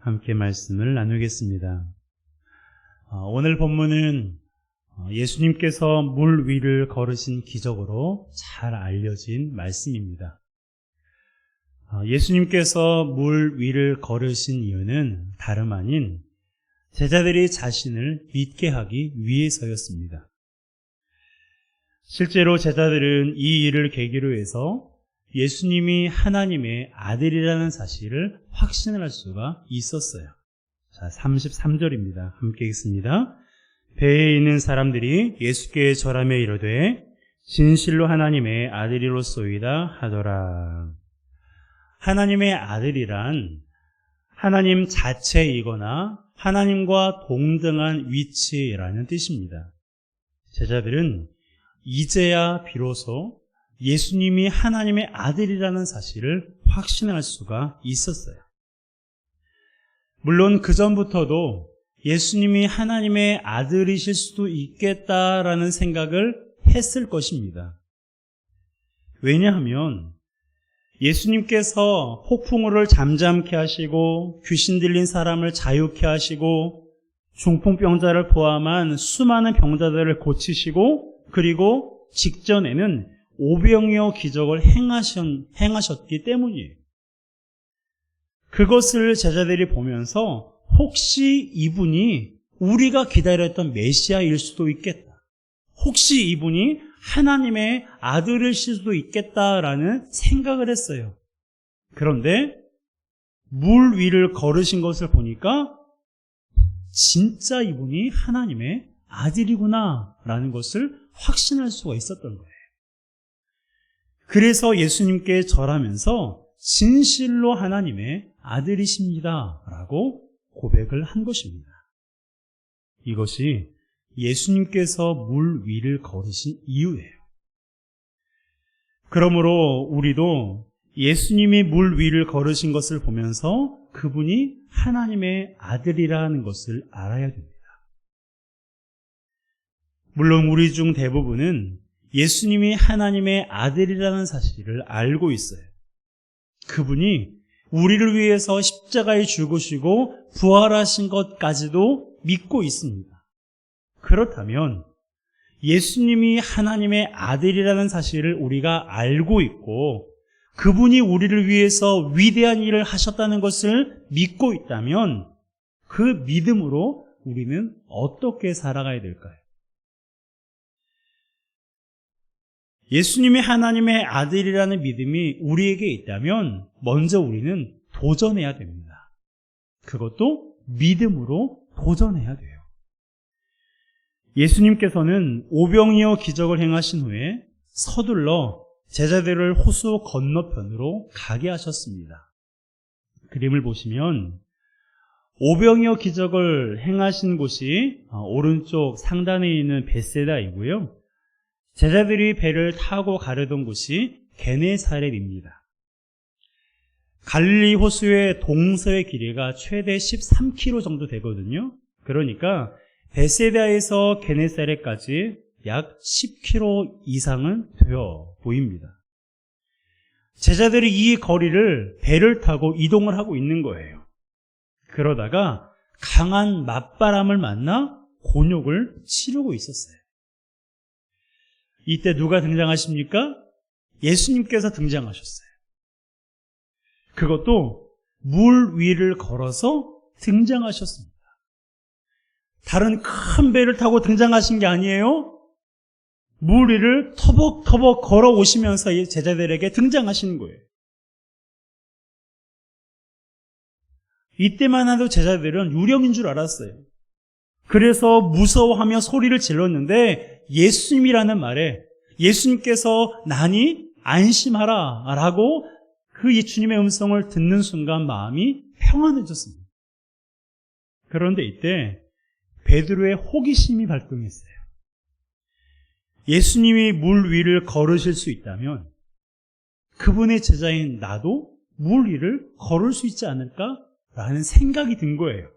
함께 말씀을 나누겠습니다. 오늘 본문은 예수님께서 물 위를 걸으신 기적으로 잘 알려진 말씀입니다. 예수님께서 물 위를 걸으신 이유는 다름 아닌 제자들이 자신을 믿게 하기 위해서였습니다. 실제로 제자들은 이 일을 계기로 해서 예수님이 하나님의 아들이라는 사실을 확신할 수가 있었어요. 자, 33절입니다. 함께 읽습니다. 배에 있는 사람들이 예수께 절하며 이르되 진실로 하나님의 아들이로소이다 하더라. 하나님의 아들이란 하나님 자체이거나 하나님과 동등한 위치라는 뜻입니다. 제자들은 이제야 비로소 예수님이 하나님의 아들이라는 사실을 확신할 수가 있었어요. 물론 그 전부터도 예수님이 하나님의 아들이실 수도 있겠다라는 생각을 했을 것입니다. 왜냐하면 예수님께서 폭풍우를 잠잠케 하시고 귀신 들린 사람을 자유케 하시고 중풍병자를 포함한 수많은 병자들을 고치시고 그리고 직전에는 오병이어 기적을 행하셨기 때문이에요. 그것을 제자들이 보면서 혹시 이분이 우리가 기다렸던 메시아일 수도 있겠다. 혹시 이분이 하나님의 아들이실 수도 있겠다라는 생각을 했어요. 그런데 물 위를 걸으신 것을 보니까 진짜 이분이 하나님의 아들이구나라는 것을 확신할 수가 있었던 거예요. 그래서 예수님께 절하면서 진실로 하나님의 아들이십니다 라고 고백을 한 것입니다. 이것이 예수님께서 물 위를 걸으신 이유예요. 그러므로 우리도 예수님이 물 위를 걸으신 것을 보면서 그분이 하나님의 아들이라는 것을 알아야 됩니다. 물론 우리 중 대부분은 예수님이 하나님의 아들이라는 사실을 알고 있어요. 그분이 우리를 위해서 십자가에 죽으시고 부활하신 것까지도 믿고 있습니다. 그렇다면 예수님이 하나님의 아들이라는 사실을 우리가 알고 있고 그분이 우리를 위해서 위대한 일을 하셨다는 것을 믿고 있다면 그 믿음으로 우리는 어떻게 살아가야 될까요? 예수님이 하나님의 아들이라는 믿음이 우리에게 있다면 먼저 우리는 도전해야 됩니다. 그것도 믿음으로 도전해야 돼요. 예수님께서는 오병이어 기적을 행하신 후에 서둘러 제자들을 호수 건너편으로 가게 하셨습니다. 그림을 보시면 오병이어 기적을 행하신 곳이 오른쪽 상단에 있는 벳세다이고요. 제자들이 배를 타고 가려던 곳이 게네사렛입니다. 갈릴리 호수의 동서의 길이가 최대 13km 정도 되거든요. 그러니까 벳세다에서 게네사렛까지 약 10km 이상은 되어 보입니다. 제자들이 이 거리를 배를 타고 이동을 하고 있는 거예요. 그러다가 강한 맞바람을 만나 곤욕을 치르고 있었어요. 이때 누가 등장하십니까? 예수님께서 등장하셨어요. 그것도 물 위를 걸어서 등장하셨습니다. 다른 큰 배를 타고 등장하신 게 아니에요. 물 위를 터벅터벅 걸어오시면서 제자들에게 등장하시는 거예요. 이때만 해도 제자들은 유령인 줄 알았어요. 그래서 무서워하며 소리를 질렀는데 예수님이라는 말에 예수님께서 나니 안심하라 라고 그 예수님의 음성을 듣는 순간 마음이 평안해졌습니다. 그런데 이때 베드로의 호기심이 발동했어요. 예수님이 물 위를 걸으실 수 있다면 그분의 제자인 나도 물 위를 걸을 수 있지 않을까라는 생각이 든 거예요.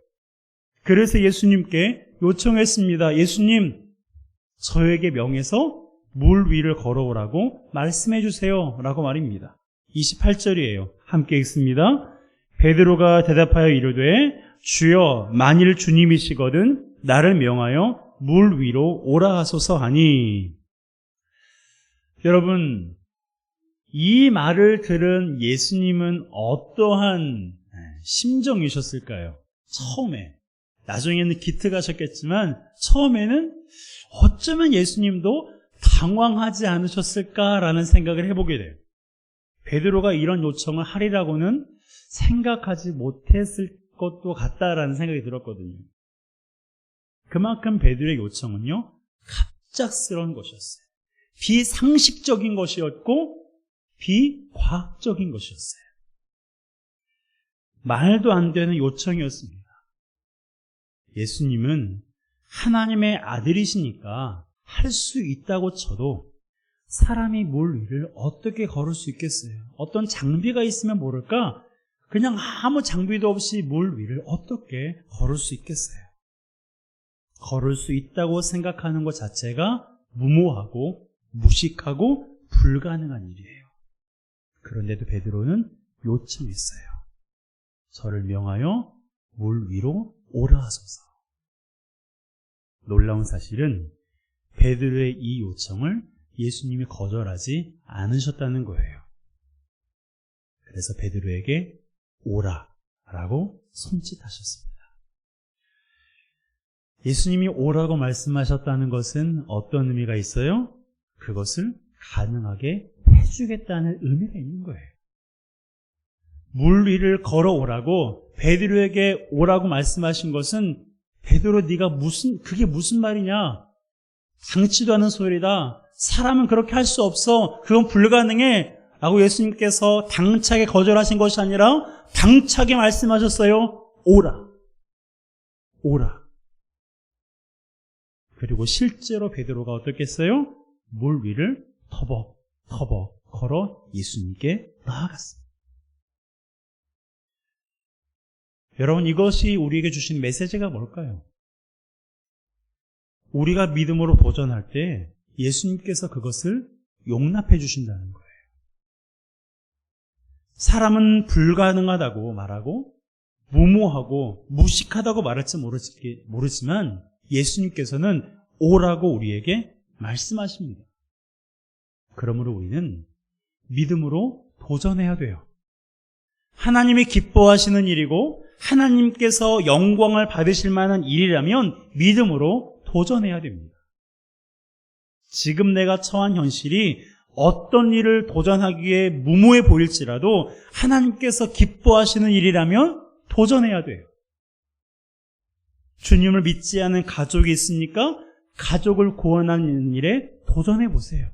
그래서 예수님께 요청했습니다. 예수님, 저에게 명해서 물 위를 걸어오라고 말씀해 주세요 라고 말입니다. 28절이에요. 함께 읽습니다. 베드로가 대답하여 이르되 주여 만일 주님이시거든 나를 명하여 물 위로 오라 하소서 하니. 여러분, 이 말을 들은 예수님은 어떠한 심정이셨을까요? 처음에. 나중에는 기특하셨겠지만 처음에는 어쩌면 예수님도 당황하지 않으셨을까라는 생각을 해보게 돼요. 베드로가 이런 요청을 하리라고는 생각하지 못했을 것도 같다라는 생각이 들었거든요. 그만큼 베드로의 요청은요, 갑작스러운 것이었어요. 비상식적인 것이었고 비과학적인 것이었어요. 말도 안 되는 요청이었습니다. 예수님은 하나님의 아들이시니까 할 수 있다고 쳐도 사람이 물 위를 어떻게 걸을 수 있겠어요? 어떤 장비가 있으면 모를까? 그냥 아무 장비도 없이 물 위를 어떻게 걸을 수 있겠어요? 걸을 수 있다고 생각하는 것 자체가 무모하고 무식하고 불가능한 일이에요. 그런데도 베드로는 요청했어요. 저를 명하여 물 위로 오라 하소서. 놀라운 사실은 베드로의 이 요청을 예수님이 거절하지 않으셨다는 거예요. 그래서 베드로에게 오라라고 손짓하셨습니다. 예수님이 오라고 말씀하셨다는 것은 어떤 의미가 있어요? 그것을 가능하게 해주겠다는 의미가 있는 거예요. 물 위를 걸어오라고 베드로에게 오라고 말씀하신 것은 베드로 네가 그게 무슨 말이냐? 당치도 않은 소리다. 사람은 그렇게 할 수 없어. 그건 불가능해. 라고 예수님께서 당차게 거절하신 것이 아니라 당차게 말씀하셨어요. 오라. 오라. 그리고 실제로 베드로가 어떻겠어요? 물 위를 터벅터벅 걸어 예수님께 나아갔습니다. 여러분, 이것이 우리에게 주신 메시지가 뭘까요? 우리가 믿음으로 도전할 때 예수님께서 그것을 용납해 주신다는 거예요. 사람은 불가능하다고 말하고 무모하고 무식하다고 말할지 모르지만 예수님께서는 오라고 우리에게 말씀하십니다. 그러므로 우리는 믿음으로 도전해야 돼요. 하나님이 기뻐하시는 일이고 하나님께서 영광을 받으실 만한 일이라면 믿음으로 도전해야 됩니다. 지금 내가 처한 현실이 어떤 일을 도전하기에 무모해 보일지라도 하나님께서 기뻐하시는 일이라면 도전해야 돼요. 주님을 믿지 않은 가족이 있습니까? 가족을 구원하는 일에 도전해 보세요.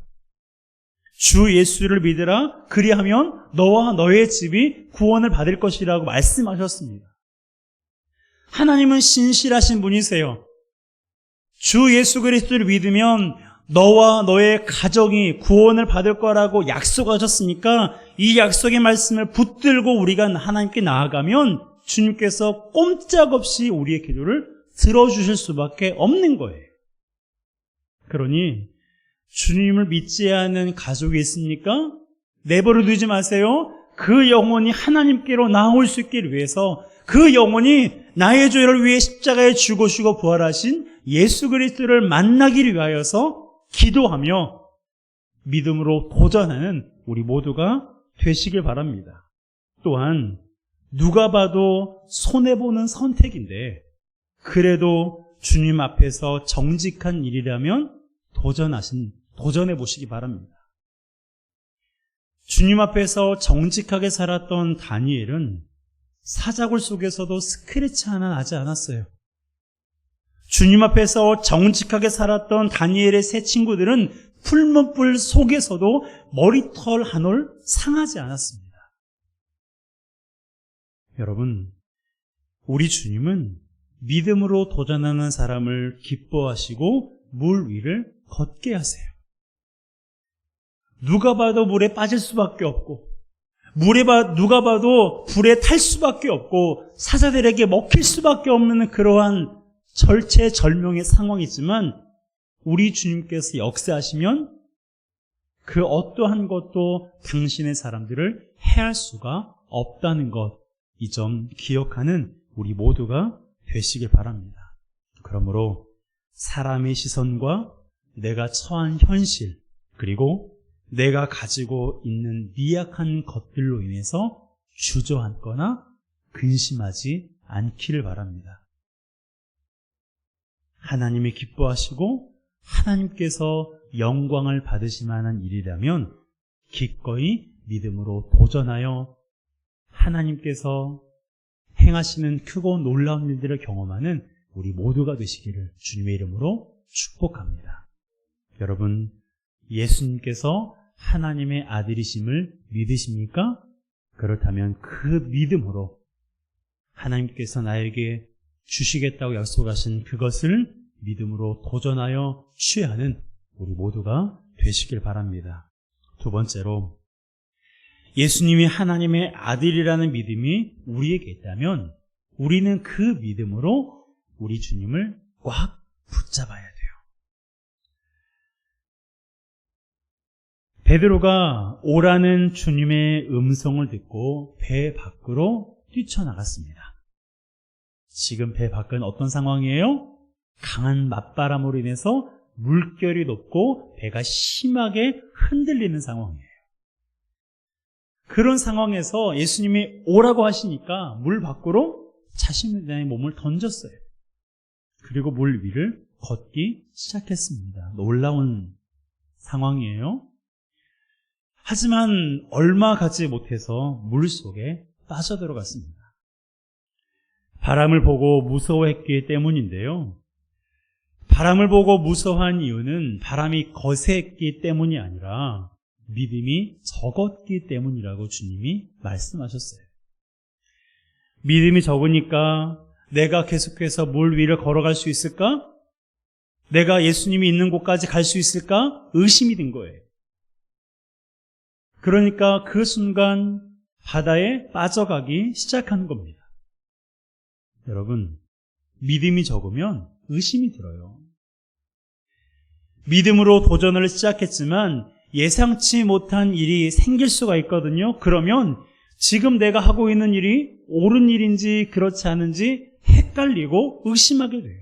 주 예수를 믿으라. 그리하면 너와 너의 집이 구원을 받을 것이라고 말씀하셨습니다. 하나님은 신실하신 분이세요. 주 예수 그리스도를 믿으면 너와 너의 가정이 구원을 받을 거라고 약속하셨으니까 이 약속의 말씀을 붙들고 우리가 하나님께 나아가면 주님께서 꼼짝없이 우리의 기도를 들어주실 수밖에 없는 거예요. 그러니 주님을 믿지 않는 가족이 있습니까? 내버려 두지 마세요. 그 영혼이 하나님께로 나올 수 있기를 위해서 그 영혼이 나의 죄를 위해 십자가에 죽으시고 부활하신 예수 그리스도를 만나기를 위하여서 기도하며 믿음으로 도전하는 우리 모두가 되시길 바랍니다. 또한 누가 봐도 손해보는 선택인데 그래도 주님 앞에서 정직한 일이라면 도전해 보시기 바랍니다. 주님 앞에서 정직하게 살았던 다니엘은 사자굴 속에서도 스크래치 하나 나지 않았어요. 주님 앞에서 정직하게 살았던 다니엘의 세 친구들은 풀무불 속에서도 머리털 한 올 상하지 않았습니다. 여러분, 우리 주님은 믿음으로 도전하는 사람을 기뻐하시고 물 위를 걷게 하세요. 누가 봐도 물에 빠질 수밖에 없고 누가 봐도 불에 탈 수밖에 없고 사자들에게 먹힐 수밖에 없는 그러한 절체절명의 상황이지만 우리 주님께서 역사하시면 그 어떠한 것도 당신의 사람들을 해할 수가 없다는 것, 이 점 기억하는 우리 모두가 되시길 바랍니다. 그러므로 사람의 시선과 내가 처한 현실, 그리고 내가 가지고 있는 미약한 것들로 인해서 주저앉거나 근심하지 않기를 바랍니다. 하나님이 기뻐하시고 하나님께서 영광을 받으실 만한 일이라면 기꺼이 믿음으로 도전하여 하나님께서 행하시는 크고 놀라운 일들을 경험하는 우리 모두가 되시기를 주님의 이름으로 축복합니다. 여러분, 예수님께서 하나님의 아들이심을 믿으십니까? 그렇다면 그 믿음으로 하나님께서 나에게 주시겠다고 약속하신 그것을 믿음으로 도전하여 취하는 우리 모두가 되시길 바랍니다. 두 번째로, 예수님이 하나님의 아들이라는 믿음이 우리에게 있다면 우리는 그 믿음으로 우리 주님을 꽉 붙잡아야 돼요. 베드로가 오라는 주님의 음성을 듣고 배 밖으로 뛰쳐나갔습니다. 지금 배 밖은 어떤 상황이에요? 강한 맞바람으로 인해서 물결이 높고 배가 심하게 흔들리는 상황이에요. 그런 상황에서 예수님이 오라고 하시니까 물 밖으로 자신의 몸을 던졌어요. 그리고 물 위를 걷기 시작했습니다. 놀라운 상황이에요. 하지만 얼마 가지 못해서 물속에 빠져들어갔습니다. 바람을 보고 무서워했기 때문인데요. 바람을 보고 무서워한 이유는 바람이 거셌기 때문이 아니라 믿음이 적었기 때문이라고 주님이 말씀하셨어요. 믿음이 적으니까 내가 계속해서 물 위를 걸어갈 수 있을까? 내가 예수님이 있는 곳까지 갈 수 있을까? 의심이 든 거예요. 그러니까 그 순간 바다에 빠져가기 시작하는 겁니다. 여러분, 믿음이 적으면 의심이 들어요. 믿음으로 도전을 시작했지만 예상치 못한 일이 생길 수가 있거든요. 그러면 지금 내가 하고 있는 일이 옳은 일인지 그렇지 않은지 헷갈리고 의심하게 돼요.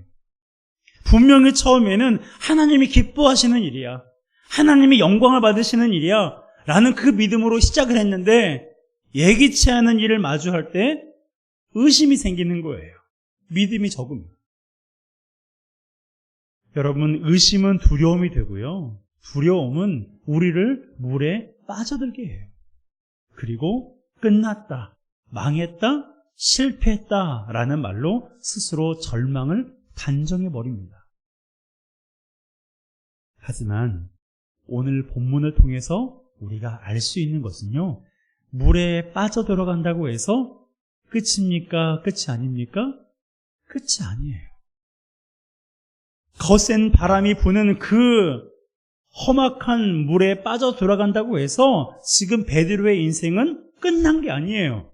분명히 처음에는 하나님이 기뻐하시는 일이야, 하나님이 영광을 받으시는 일이야 라는 그 믿음으로 시작을 했는데 예기치 않은 일을 마주할 때 의심이 생기는 거예요. 믿음이 적으면. 여러분, 의심은 두려움이 되고요, 두려움은 우리를 물에 빠져들게 해요. 그리고 끝났다, 망했다, 실패했다 라는 말로 스스로 절망을 단정해버립니다. 하지만 오늘 본문을 통해서 우리가 알 수 있는 것은요, 물에 빠져들어간다고 해서 끝입니까? 끝이 아닙니까? 끝이 아니에요. 거센 바람이 부는 그 험악한 물에 빠져들어간다고 해서 지금 베드로의 인생은 끝난 게 아니에요.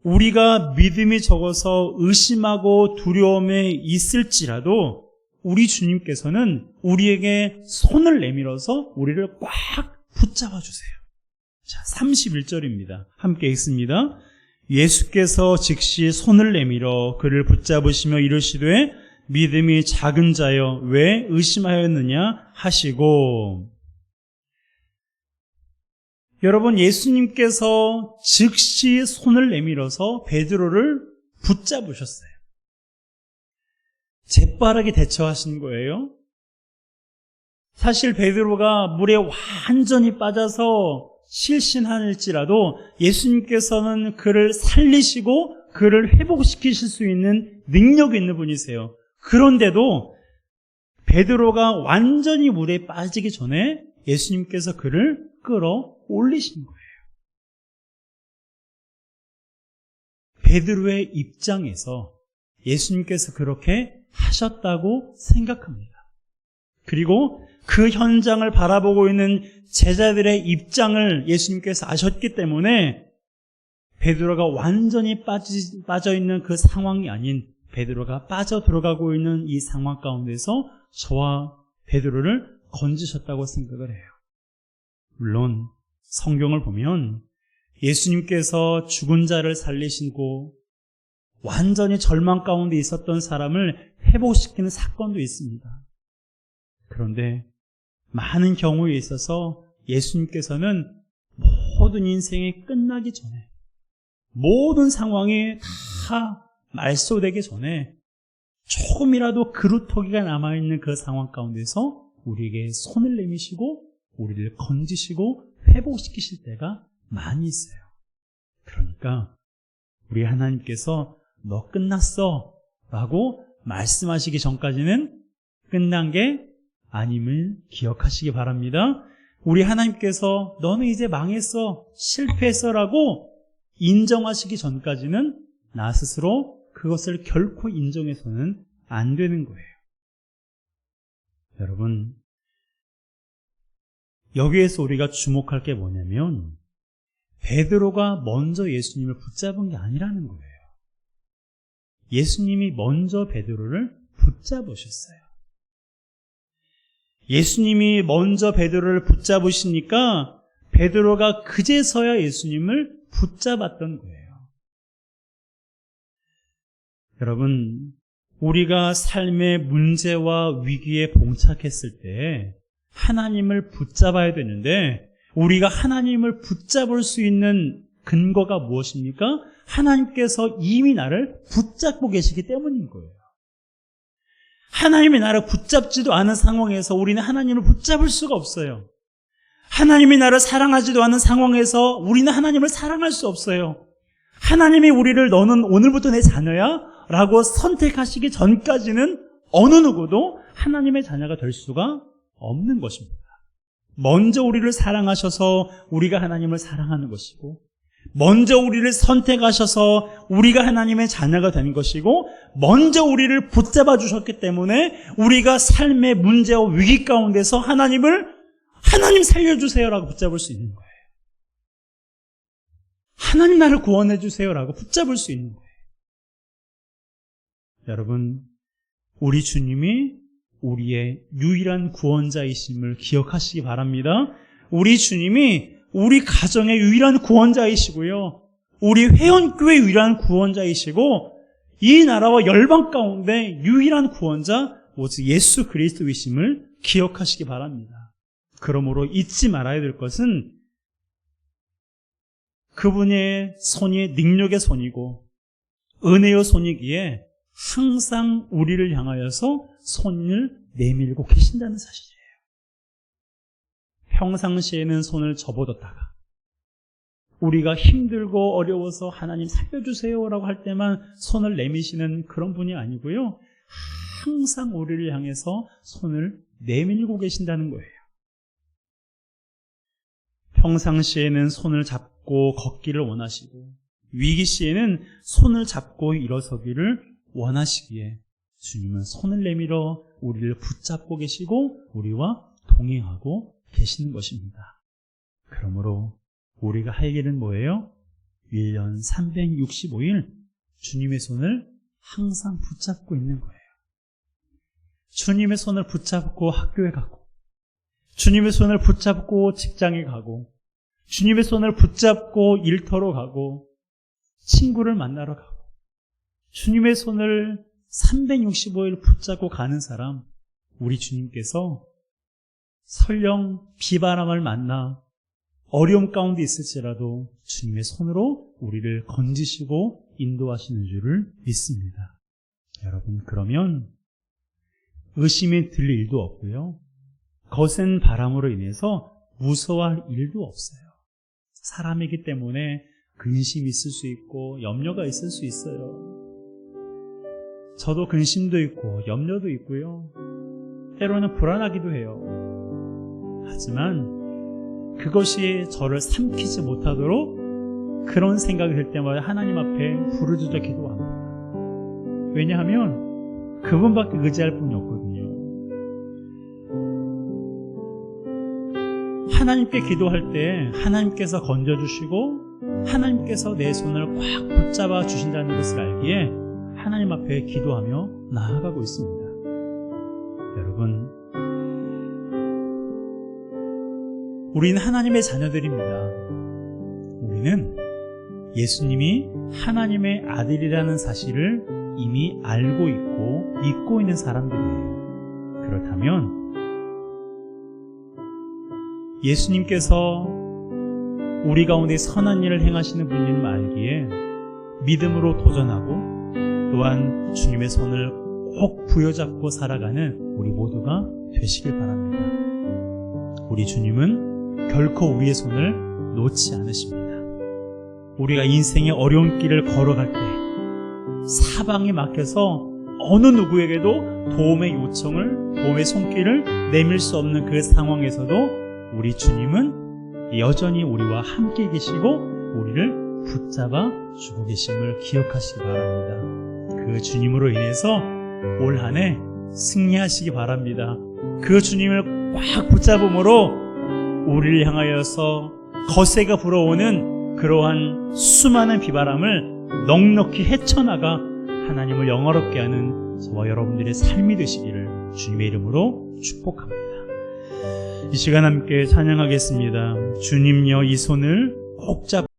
우리가 믿음이 적어서 의심하고 두려움에 있을지라도 우리 주님께서는 우리에게 손을 내밀어서 우리를 꽉 붙잡아 주세요. 자, 31절입니다. 함께 읽습니다. 예수께서 즉시 손을 내밀어 그를 붙잡으시며 이르시되 믿음이 작은 자여 왜 의심하였느냐 하시고. 여러분, 예수님께서 즉시 손을 내밀어서 베드로를 붙잡으셨어요. 재빠르게 대처하신 거예요. 사실 베드로가 물에 완전히 빠져서 실신할지라도 예수님께서는 그를 살리시고 그를 회복시키실 수 있는 능력이 있는 분이세요. 그런데도 베드로가 완전히 물에 빠지기 전에 예수님께서 그를 끌어올리신 거예요. 베드로의 입장에서 예수님께서 그렇게 하셨다고 생각합니다. 그리고 그 현장을 바라보고 있는 제자들의 입장을 예수님께서 아셨기 때문에 베드로가 완전히 빠져있는 그 상황이 아닌 베드로가 빠져들어가고 있는 이 상황 가운데서 저와 베드로를 건지셨다고 생각을 해요. 물론 성경을 보면 예수님께서 죽은 자를 살리시고 완전히 절망 가운데 있었던 사람을 회복시키는 사건도 있습니다. 그런데 많은 경우에 있어서 예수님께서는 모든 인생이 끝나기 전에, 모든 상황이 다 말소되기 전에 조금이라도 그루터기가 남아있는 그 상황 가운데서 우리에게 손을 내미시고 우리를 건지시고 회복시키실 때가 많이 있어요. 그러니까 우리 하나님께서 너 끝났어 라고 말씀하시기 전까지는 끝난 게 아님을 기억하시기 바랍니다. 우리 하나님께서 너는 이제 망했어, 실패했어 라고 인정하시기 전까지는 나 스스로 그것을 결코 인정해서는 안 되는 거예요. 여러분, 여기에서 우리가 주목할 게 뭐냐면 베드로가 먼저 예수님을 붙잡은 게 아니라는 거예요. 예수님이 먼저 베드로를 붙잡으셨어요. 예수님이 먼저 베드로를 붙잡으시니까 베드로가 그제서야 예수님을 붙잡았던 거예요. 여러분, 우리가 삶의 문제와 위기에 봉착했을 때 하나님을 붙잡아야 되는데 우리가 하나님을 붙잡을 수 있는 근거가 무엇입니까? 하나님께서 이미 나를 붙잡고 계시기 때문인 거예요. 하나님이 나를 붙잡지도 않은 상황에서 우리는 하나님을 붙잡을 수가 없어요. 하나님이 나를 사랑하지도 않은 상황에서 우리는 하나님을 사랑할 수 없어요. 하나님이 우리를 너는 오늘부터 내 자녀야 라고 선택하시기 전까지는 어느 누구도 하나님의 자녀가 될 수가 없는 것입니다. 먼저 우리를 사랑하셔서 우리가 하나님을 사랑하는 것이고, 먼저 우리를 선택하셔서 우리가 하나님의 자녀가 되는 것이고, 먼저 우리를 붙잡아 주셨기 때문에 우리가 삶의 문제와 위기 가운데서 하나님 살려주세요라고 붙잡을 수 있는 거예요. 하나님 나를 구원해 주세요라고 붙잡을 수 있는 거예요. 여러분, 우리 주님이 우리의 유일한 구원자이심을 기억하시기 바랍니다. 우리 주님이 우리 가정의 유일한 구원자이시고요, 우리 회원교회 유일한 구원자이시고, 이 나라와 열방 가운데 유일한 구원자 오직 예수 그리스도이심을 기억하시기 바랍니다. 그러므로 잊지 말아야 될 것은 그분의 손이 능력의 손이고 은혜의 손이기에 항상 우리를 향하여서 손을 내밀고 계신다는 사실이에요. 평상시에는 손을 접어뒀다가 우리가 힘들고 어려워서 하나님 살려주세요라고 할 때만 손을 내미시는 그런 분이 아니고요, 항상 우리를 향해서 손을 내밀고 계신다는 거예요. 평상시에는 손을 잡고 걷기를 원하시고 위기 시에는 손을 잡고 일어서기를 원하시기에 주님은 손을 내밀어 우리를 붙잡고 계시고 우리와 동행하고 계시는 것입니다. 그러므로 우리가 할 일은 뭐예요? 1년 365일 주님의 손을 항상 붙잡고 있는 거예요. 주님의 손을 붙잡고 학교에 가고, 주님의 손을 붙잡고 직장에 가고, 주님의 손을 붙잡고 일터로 가고, 친구를 만나러 가고, 주님의 손을 365일 붙잡고 가는 사람, 우리 주님께서 설령 비바람을 만나 어려움 가운데 있을지라도 주님의 손으로 우리를 건지시고 인도하시는 줄을 믿습니다. 여러분, 그러면 의심이 들 일도 없고요, 거센 바람으로 인해서 무서워할 일도 없어요. 사람이기 때문에 근심이 있을 수 있고 염려가 있을 수 있어요. 저도 근심도 있고 염려도 있고요, 때로는 불안하기도 해요. 하지만 그것이 저를 삼키지 못하도록 그런 생각이 들 때마다 하나님 앞에 부르짖어 기도합니다. 왜냐하면 그분밖에 의지할 분이 없거든요. 하나님께 기도할 때 하나님께서 건져주시고 하나님께서 내 손을 꽉 붙잡아 주신다는 것을 알기에 하나님 앞에 기도하며 나아가고 있습니다. 여러분, 우리는 하나님의 자녀들입니다. 우리는 예수님이 하나님의 아들이라는 사실을 이미 알고 있고 믿고 있는 사람들이에요. 그렇다면 예수님께서 우리 가운데 선한 일을 행하시는 분임을 알기에 믿음으로 도전하고 또한 주님의 손을 꼭 부여잡고 살아가는 우리 모두가 되시길 바랍니다. 우리 주님은 결코 우리의 손을 놓지 않으십니다. 우리가 인생의 어려운 길을 걸어갈 때 사방에 막혀서 어느 누구에게도 도움의 요청을, 도움의 손길을 내밀 수 없는 그 상황에서도 우리 주님은 여전히 우리와 함께 계시고 우리를 붙잡아 주고 계심을 기억하시기 바랍니다. 그 주님으로 인해서 올 한 해 승리하시기 바랍니다. 그 주님을 꽉 붙잡음으로 우리를 향하여서 거세가 불어오는 그러한 수많은 비바람을 넉넉히 헤쳐나가 하나님을 영화롭게 하는 저와 여러분들의 삶이 되시기를 주님의 이름으로 축복합니다. 이 시간 함께 찬양하겠습니다. 주님여 이 손을 꼭 잡고